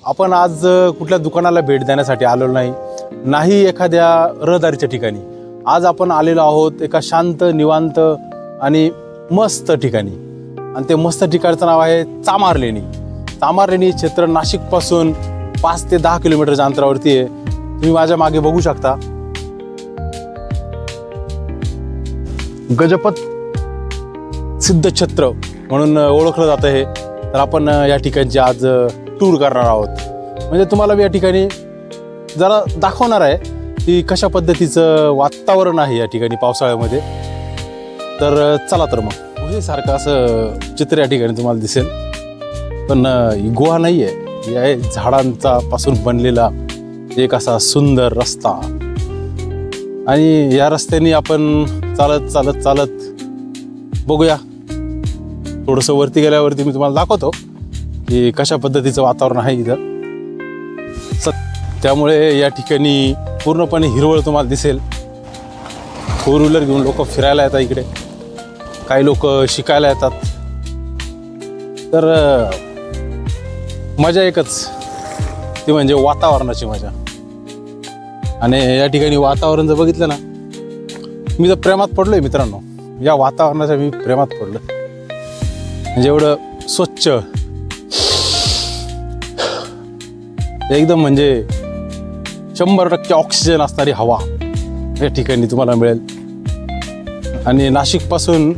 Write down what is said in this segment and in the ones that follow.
आपण आज कुठल्या दुकानाला भेट देण्यासाठी आलेलो नाही एखाद्या रहदारीच्या ठिकाणी। आज आपण आलेलो आहोत एका शांत निवांत आणि मस्त ठिकाणी, आणि ते मस्त ठिकाणचं नाव आहे चामारलेणी। चामारलेणी क्षेत्र नाशिकपासून 5 ते 10 किलोमीटरच्या अंतरावरती आहे। तुम्ही माझ्या मागे बघू शकता, गजपत सिद्धक्षेत्र म्हणून ओळखलं जातं हे। तर आपण या ठिकाणची आज टूर करणार आहोत, म्हणजे तुम्हाला मी या ठिकाणी जरा दाखवणार आहे की कशा पद्धतीचं वातावरण आहे या ठिकाणी पावसाळ्यामध्ये। तर चला तर मग, गुहेसारखं असं चित्र या ठिकाणी तुम्हाला दिसेल, पण ही गुहा नाही आहे, ही आहे झाडांचा पासून बनलेला एक असा सुंदर रस्ता। आणि या रस्त्याने आपण चालत चालत चालत बघूया। थोडंसं वरती गेल्यावरती मी तुम्हाला दाखवतो की कशा पद्धतीचं वातावरण आहे इथं। त्यामुळे या ठिकाणी पूर्णपणे हिरवळ तुम्हाला दिसेल। 4 व्हीलर घेऊन लोक फिरायला येतात इकडे, काही लोक शिकायला येतात। तर मजा एकच, ती म्हणजे वातावरणाची मजा। आणि या ठिकाणी वातावरण जर बघितलं ना, मी तर प्रेमात पडलोय मित्रांनो, या वातावरणाच्या मी प्रेमात पडलो। म्हणजे एवढं स्वच्छ, एकदम म्हणजे 100% ऑक्सिजन असणारी हवा या ठिकाणी तुम्हाला मिळेल। आणि नाशिकपासून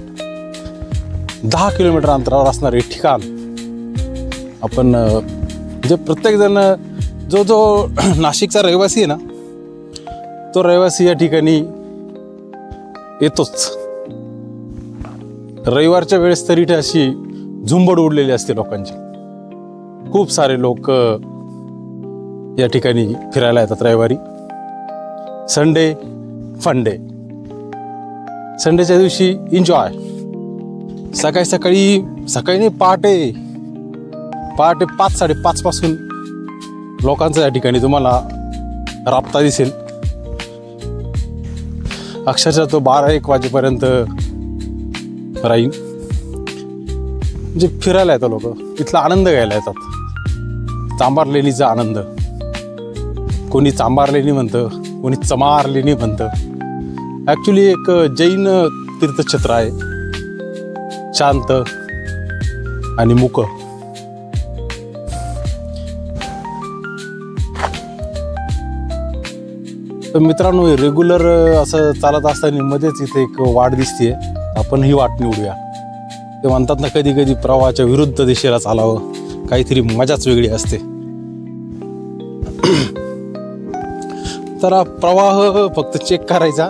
10 किलोमीटर अंतरावर असणारे ठिकाण आपण म्हणजे प्रत्येकजण जो नाशिकचा रहिवासी आहे ना, तो रहिवासी या ठिकाणी येतोच। रविवारच्या वेळेस तरी इथे अशी झुंबड उडलेली असते लोकांची। खूप सारे लोक या ठिकाणी फिरायला येतात रविवारी। संडे फंडे, संडेच्या दिवशी एन्जॉय। सकाळी नाही, पहाटे 5-5:30 पासून लोकांचा या ठिकाणी तुम्हाला राबता दिसेल। अक्षरशः तो 12-1 वाजेपर्यंत राहील। म्हणजे फिरायला येतात लोक, इथला आनंद घ्यायला येतात। चांबारलेणीचा आनंद, कोणी चांबारलेणी म्हणतं, कोणी चमारलेणी म्हणतं। ॲक्च्युली एक जैन तीर्थक्षेत्र आहे, शांत आणि मुक। तर मित्रांनो, रेग्युलर असं चालत असताना मध्येच इथे एक वाट दिसते, आपण ही वाट निवडूया। ते म्हणतात ना, कधी कधी प्रवाहाच्या विरुद्ध दिशेला चालावं, काहीतरी मजाच वेगळी असते। तर प्रवाह फक्त चेक करायचा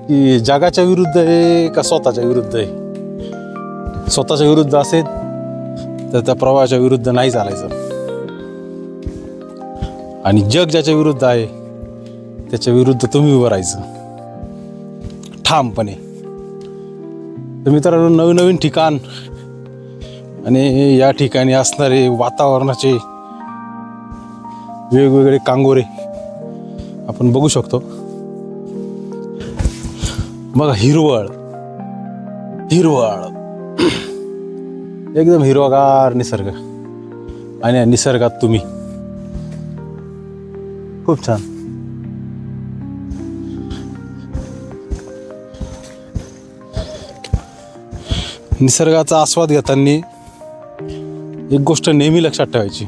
की जगाच्या विरुद्ध आहे का स्वतःच्या विरुद्ध आहे। स्वतःच्या विरुद्ध असेल तर त्या प्रवाहाच्या विरुद्ध नाही चालायचं, आणि जग ज्याच्या विरुद्ध आहे त्याच्या विरुद्ध तुम्ही उभं राहायचं ठामपणे। तर मित्रांनो, नवीन ठिकाण आणि या ठिकाणी असणारे वातावरणाचे वेगवेगळे कांगोरे आपण बघू शकतो। बघा, हिरवळ एकदम हिरवागार निसर्ग, आणि या निसर्गात तुम्ही खूप छान। निसर्गाचा आस्वाद घेताना एक गोष्ट नेहमी लक्षात ठेवायची,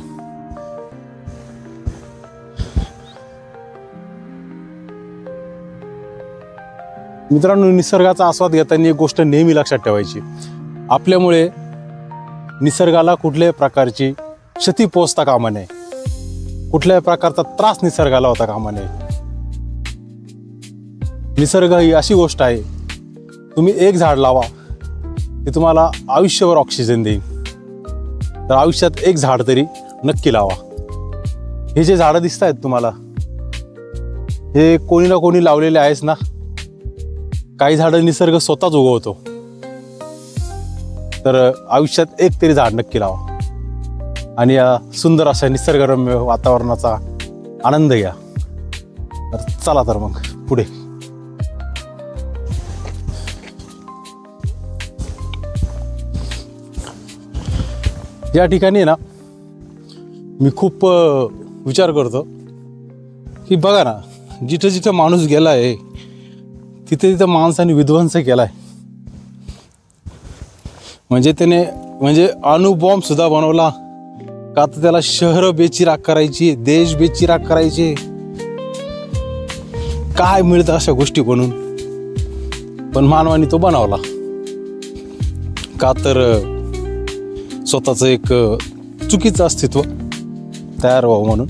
मित्रांनो, निसर्गाचा आस्वाद घेताना एक गोष्ट नेहमी लक्षात ठेवायची, आपल्यामुळे निसर्गाला कुठल्याही प्रकारची क्षती पोहोचता कामा नये, कुठल्याही प्रकारचा त्रास निसर्गाला होता कामा नये। निसर्ग ही अशी गोष्ट आहे, तुम्ही एक झाड लावा, ते तुम्हाला आयुष्यभर ऑक्सिजन देईल। तर आयुष्यात एक झाड तरी नक्की लावा। हे जे झाडं दिसत आहेत तुम्हाला, हे कोणी ना कोणी लावलेले आहेच ना। काही झाडं निसर्ग स्वतःच उगवतो, तर आयुष्यात एक तरी झाड नक्की लावा आणि या सुंदर अशा निसर्गरम्य वातावरणाचा आनंद घ्या। तर चला तर मग पुढे। या ठिकाणी ना मी खूप विचार करतो की बघा ना, जिथं जिथं माणूस गेला आहे तिथे तिथं माणसाने विध्वंस केला आहे. म्हणजे त्याने अणुबॉम्ब सुद्धा बनवला का, तर त्याला शहर बेचिराख करायची, देश बेचिराख करायचे. काय मिळतं अशा गोष्टी बनून, पण मानवाने तो बनवला का, तर स्वतःचं एक चुकीचं अस्तित्व तयार व्हावं म्हणून.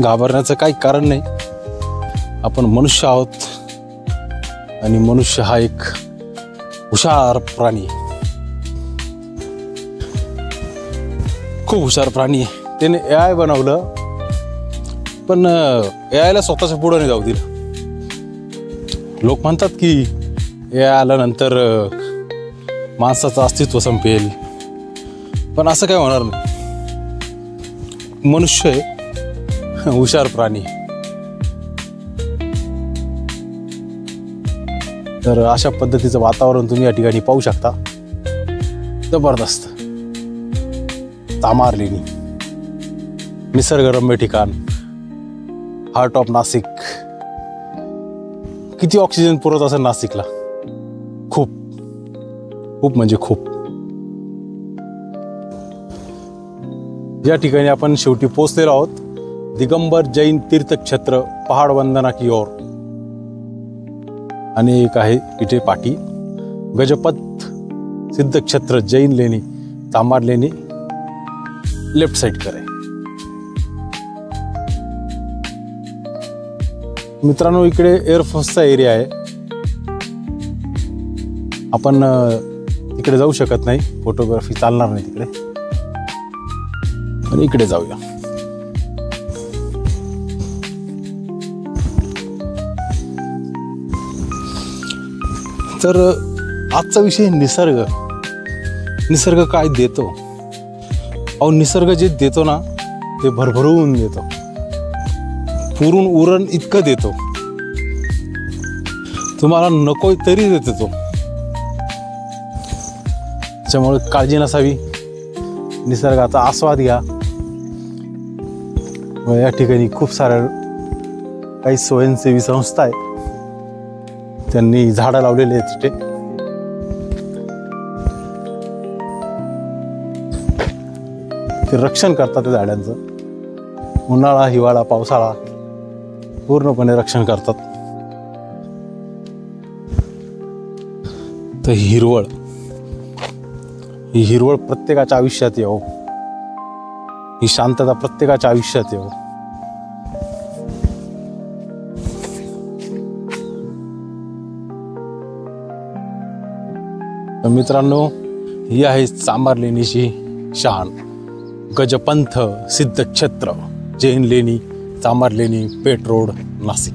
घाबरण्याचं काही कारण नाही. आपण मनुष्य आहोत आणि मनुष्य हा एक हुशार प्राणी, खूप हुशार प्राणी आहे. त्याने AI बनवलं, पण AIला स्वतःच्या पुढे नाही जाऊ दिलं. लोक म्हणतात की AI आल्यानंतर माणसाचं अस्तित्व संपेल, पण असं काय होणार नाही. मनुष्य आहे हुशार प्राणी. तर अशा पद्धतीचं वातावरण तुम्ही या ठिकाणी पाहू शकता. जबरदस्त तामार लेणी, निसर्गरम्य ठिकाण, हार्ट ऑफ नाशिक. किती ऑक्सिजन पुरवत असेल नाशिकला? खूप खूप म्हणजे खूप. या ठिकाणी आपण शेवटी पोहोचलेलो आहोत. दिगंबर जैन तीर्थक्षेत्र पहाड वंदना की ओर. आणि एक आहे इथे पाठी गजपथ सिद्धक्षेत्र जैन लेणी तामार लेणी लेफ्ट साइड करे. मित्रांनो, इकडे एअरफोर्सचा एरिया आहे. आपण तिकडे जाऊ शकत नाही, फोटोग्राफी चालणार नाही तिकडे, पण इकडे जाऊया. तर आजचा विषय निसर्ग. निसर्ग काय देतो? अहो, निसर्ग जे देतो ना ते भरभरून देतो, पुरून उरण इतकं देतो. तुम्हाला नको तरी देतो तो. त्यामुळे काळजी नसावी, निसर्गाचा आस्वाद घ्या. या ठिकाणी खूप साऱ्या काही स्वयंसेवी संस्था आहेत, त्यांनी झाडं लावलेली आहेत तिथे. ते रक्षण करतात त्या झाडांचं. उन्हाळा, हिवाळा, पावसाळा पूर्णपणे रक्षण करतात. तर हिरवळ, ही हिरवळ प्रत्येकाच्या आयुष्यात येवो, ही शांतता प्रत्येकाच्या आयुष्यात येवो. मित्रांनो, ही आहे तामार लेणीची शान. गजपंथ सिद्धक्षेत्र जैन लेणी तामार लेणी, पेठ रोड, नाशिक.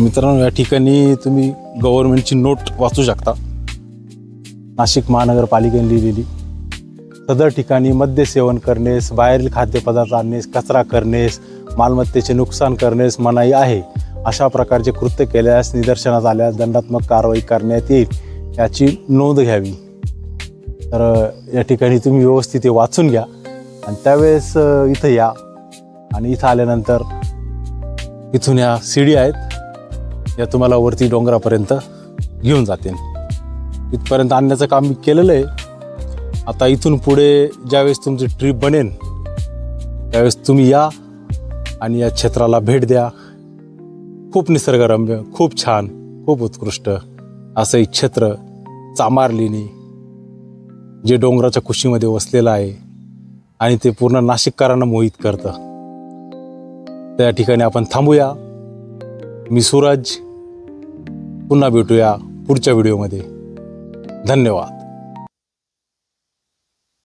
मित्रांनो, या ठिकाणी तुम्ही गव्हर्नमेंटची नोट वाचू शकता, नाशिक महानगरपालिकेने लिहिलेली. सदर ठिकाणी मद्य सेवन करण्यास, बाहेरील खाद्यपदार्थ आणण्यास, कचरा करण्यास, मालमत्तेचे नुकसान करण्यास मनाई आहे. अशा प्रकारचे कृत्य केल्यास निदर्शनास आल्यास दंडात्मक कारवाई करण्यात येईल, याची नोंद घ्यावी. तर या ठिकाणी तुम्ही व्यवस्थित ते वाचून घ्या आणि त्यावेळेस इथं या. आणि इथं आल्यानंतर इथून या सीडी आहेत, या तुम्हाला वरती डोंगरापर्यंत घेऊन जातील. इथपर्यंत आणण्याचं काम मी केलेलं आहे. आता इथून पुढे ज्यावेळेस तुमची ट्रिप बनेल त्यावेळेस तुम्ही या आणि या क्षेत्राला भेट द्या. खूप निसर्गरम्य, खूप छान, खूप उत्कृष्ट असं एक क्षेत्र तामार लेणी, जे डोंगराच्या कुशीमध्ये वसलेलं आहे आणि ते पूर्ण नाशिककरांना मोहित करतं. त्या ठिकाणी आपण थांबूया. मी सूरज, पुन्हा भेटूया पुढच्या व्हिडिओमध्ये. धन्यवाद.